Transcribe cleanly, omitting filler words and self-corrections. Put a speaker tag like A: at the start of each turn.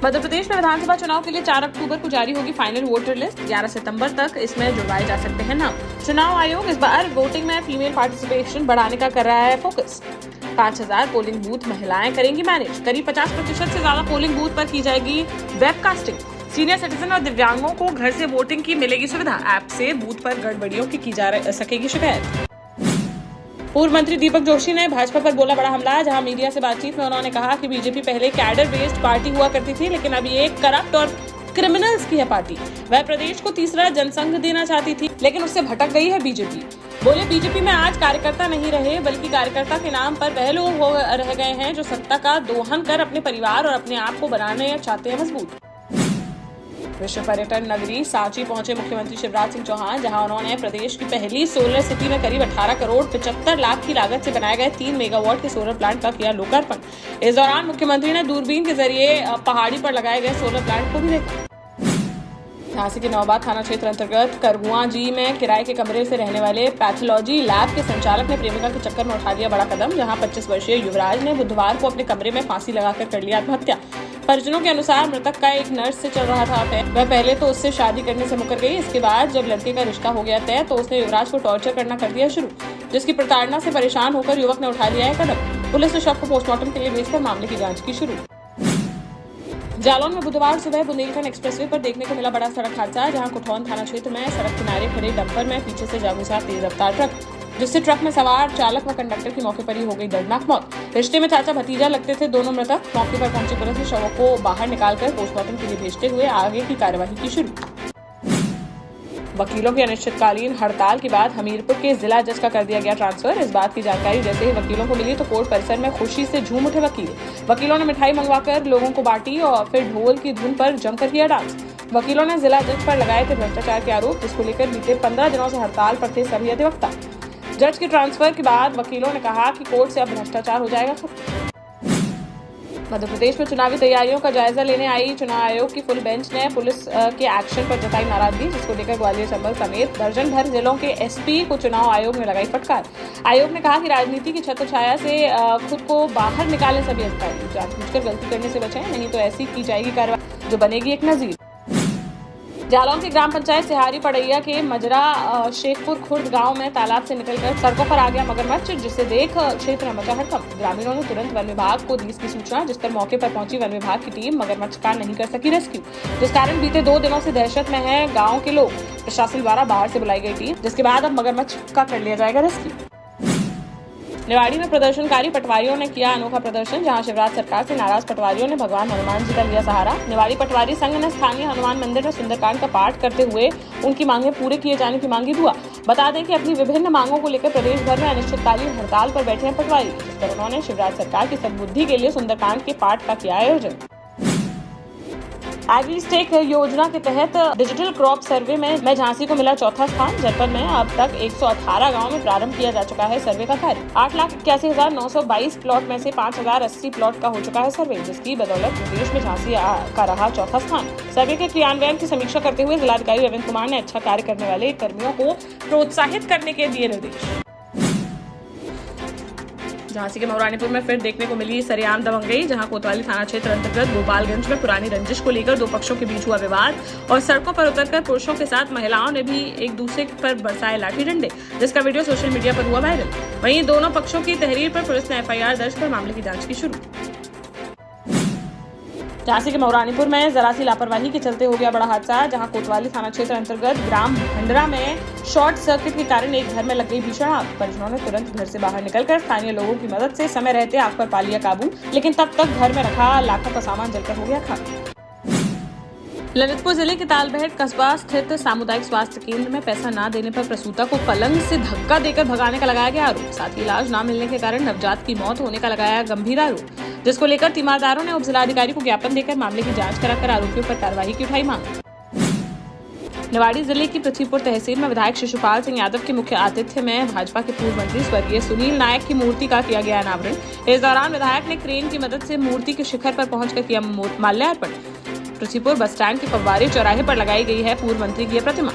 A: मध्य प्रदेश में विधानसभा चुनाव के लिए 4 अक्टूबर को जारी होगी फाइनल वोटर लिस्ट। 11 सितंबर तक इसमें जुड़वाए जा सकते हैं नाम। चुनाव आयोग इस बार वोटिंग में फीमेल पार्टिसिपेशन बढ़ाने का कर रहा है फोकस। 5000 पोलिंग बूथ महिलाएं करेंगी मैनेज। करीब 50% से ज्यादा पोलिंग बूथ पर की जाएगी वेबकास्टिंग। सीनियर सिटीजन और दिव्यांगों को घर से वोटिंग की मिलेगी सुविधा। ऐप से बूथ पर गड़बड़ियों की जा सकेगी शिकायत। पूर्व मंत्री दीपक जोशी ने भाजपा पर बोला बड़ा हमला। जहां मीडिया से बातचीत में उन्होंने कहा कि बीजेपी पहले कैडर बेस्ड पार्टी हुआ करती थी, लेकिन अब ये करप्ट और क्रिमिनल्स की है पार्टी। वह प्रदेश को तीसरा जनसंघ देना चाहती थी, लेकिन उससे भटक गई है बीजेपी। बोले बीजेपी में आज कार्यकर्ता नहीं रहे, बल्कि कार्यकर्ता के नाम पर वह लोग रह गए हैं जो सत्ता का दोहन कर अपने परिवार और अपने आप को बनाने चाहते हैं मजबूत। विश्व पर्यटन नगरी सांची पहुंचे मुख्यमंत्री शिवराज सिंह चौहान, जहां उन्होंने प्रदेश की पहली सोलर सिटी में करीब 18 करोड़ 75 लाख की लागत से बनाए गए 3 मेगावाट के सोलर प्लांट का किया लोकार्पण। इस दौरान मुख्यमंत्री ने दूरबीन के जरिए पहाड़ी पर लगाए गए सोलर प्लांट को भी देखा। झांसी के नौबाद थाना क्षेत्र अंतर्गत करगुआ जी में किराए के कमरे से रहने वाले पैथोलॉजी लैब के संचालक ने प्रेमिका के चक्कर में उठा लिया बड़ा कदम। जहां 25 वर्षीय युवराज ने बुधवार को अपने कमरे में फांसी लगाकर कर लिया आत्महत्या। परिजनों के अनुसार मृतक का एक नर्स से चल रहा था अफेयर। वह पहले तो उससे शादी करने से मुकर गई। इसके बाद जब लड़के का रिश्ता हो गया तय, तो उसने युवराज को टॉर्चर करना कर दिया शुरू, जिसकी प्रताड़ना से परेशान होकर युवक ने उठा लिया है कदम। पुलिस ने शव को पोस्टमार्टम के लिए भेजकर मामले की जांच की शुरू। जालौन में बुधवार सुबह बुंदेलखंड एक्सप्रेसवे पर देखने को मिला बड़ा सड़क हादसा। जहां कुठौन थाना क्षेत्र में सड़क किनारे खड़े डंपर में पीछे से जा घुसा तेज रफ्तार ट्रक, जिससे ट्रक में सवार चालक व कंडक्टर की मौके पर ही हो गई दर्दनाक मौत। रिश्ते में चाचा भतीजा लगते थे दोनों मृतक। मौके पर पहुंची पुलिस ने शवों को बाहर निकालकर पोस्टमार्टम के लिए भेजते हुए आगे की कार्यवाही की शुरू। वकीलों की अनिश्चितकालीन हड़ताल के बाद हमीरपुर के जिला जज का कर दिया गया ट्रांसफर। इस बात की जानकारी जैसे ही वकीलों को मिली तो कोर्ट परिसर में खुशी से झूम उठे वकील। वकीलों ने मिठाई मंगवाकर लोगों को बांटी और फिर ढोल की धुन पर जमकर किया डांस। वकीलों ने जिला जज पर लगाए थे भ्रष्टाचार के आरोप, जिसको लेकर बीते 15 दिनों से हड़ताल पर थे सभी अधिवक्ता। जज के ट्रांसफर के बाद वकीलों ने कहा कि कोर्ट से अब भ्रष्टाचार हो जाएगा खत्म। मध्य प्रदेश में चुनावी तैयारियों का जायजा लेने आई चुनाव आयोग की फुल बेंच ने पुलिस के एक्शन पर जताई नाराजगी, जिसको लेकर ग्वालियर चंबल समेत दर्जन भर जिलों के एसपी को चुनाव आयोग ने लगाई फटकार। आयोग ने कहा कि राजनीति की छत्रछाया से खुद को बाहर निकालें सभी अधिकारी। जानबूझकर गलती करने से बचें, नहीं तो ऐसी की जाएगी कार्रवाई जो बनेगी एक नजीर। जालौन की ग्राम पंचायत सिहारी पड़ैया के मजरा शेखपुर खुर्द गांव में तालाब से निकलकर सड़कों पर आ गया मगरमच्छ, जिससे देख क्षेत्र में मचा हड़कंप। ग्रामीणों ने तुरंत वन विभाग को दी इसकी सूचना, जिस पर मौके पर पहुंची वन विभाग की टीम मगरमच्छ का नहीं कर सकी रेस्क्यू, जिस कारण बीते 2 दिनों से दहशत में है गाँव के लोग। प्रशासन द्वारा बाहर से बुलाई गई टीम, जिसके बाद अब मगरमच्छ का कर लिया जाएगा रेस्क्यू। निवाड़ी में प्रदर्शनकारी पटवारियों ने किया अनोखा प्रदर्शन। जहां शिवराज सरकार से नाराज पटवारियों ने भगवान हनुमान जी का लिया सहारा। निवाड़ी पटवारी संघ ने स्थानीय हनुमान मंदिर में सुंदरकांड का पाठ करते हुए उनकी मांगें पूरे किए जाने की मांगी हुआ। बता दें कि अपनी विभिन्न मांगों को लेकर प्रदेश भर में अनिश्चितकालीन हड़ताल पर बैठे हैं पटवारी, जिस पर उन्होंने शिवराज सरकार की सद्बुद्धि के लिए सुंदरकांड के पाठ का किया आयोजन। एग्री स्टेक योजना के तहत डिजिटल क्रॉप सर्वे में झांसी को मिला चौथा स्थान। जनपद में अब तक 118 गांव में प्रारंभ किया जा चुका है सर्वे का कार्य। 8,81,922 प्लॉट में से 5,080 प्लॉट का हो चुका है सर्वे, जिसकी बदौलत प्रदेश में झांसी का रहा चौथा स्थान। सर्वे के क्रियान्वयन की समीक्षा करते हुए जिलाधिकारी रविंद्र कुमार ने अच्छा कार्य करने वाले कर्मियों को प्रोत्साहित करने के दिए निर्देश। झांसी के मऊरानीपुर में फिर देखने को मिली सरेआम दबंगई। जहां कोतवाली थाना क्षेत्र अंतर्गत गोपालगंज में पुरानी रंजिश को लेकर 2 पक्षों के बीच हुआ विवाद और सड़कों पर उतरकर पुरुषों के साथ महिलाओं ने भी एक दूसरे पर बरसाए लाठी डंडे, जिसका वीडियो सोशल मीडिया पर हुआ वायरल। वहीं दोनों पक्षों की तहरीर पर पुलिस ने FIR दर्ज कर मामले की जांच की शुरू। झांसी के मऊरानीपुर में जरा सी लापरवाही के चलते हो गया बड़ा हादसा। जहां कोतवाली थाना क्षेत्र अंतर्गत ग्राम भंडरा में शॉर्ट सर्किट के कारण एक घर में लग गई भीषण आग। परिजनों ने तुरंत घर से बाहर निकलकर स्थानीय लोगों की मदद से समय रहते आग पर पा लिया काबू, लेकिन तब तक घर में रखा लाखों का सामान जलकर हो गया खाक। ललितपुर जिले के तालबेहट कस्बा स्थित सामुदायिक स्वास्थ्य केंद्र में पैसा न देने पर प्रसूता को पलंग से धक्का देकर भगाने का लगाया गया आरोप। साथ ही इलाज न मिलने के कारण नवजात की मौत होने का लगाया गंभीर आरोप, जिसको लेकर तीमारदारों ने उप जिलाधिकारी को ज्ञापन देकर मामले की जांच कराकर आरोपियों पर कार्रवाई की उठाई मांग। निवाड़ी जिले की पृथ्वीपुर तहसील में विधायक शिशुपाल सिंह यादव के मुख्य आतिथ्य में भाजपा के पूर्व मंत्री स्वर्गीय सुनील नायक की मूर्ति का किया गया अनावरण। इस दौरान विधायक ने क्रेन की मदद से मूर्ति के शिखर पर पहुंचकर किया माल्यार्पण। पृथ्वीपुर बस स्टैंड के फव्वारे चौराहे पर लगाई गई है पूर्व मंत्री की प्रतिमा।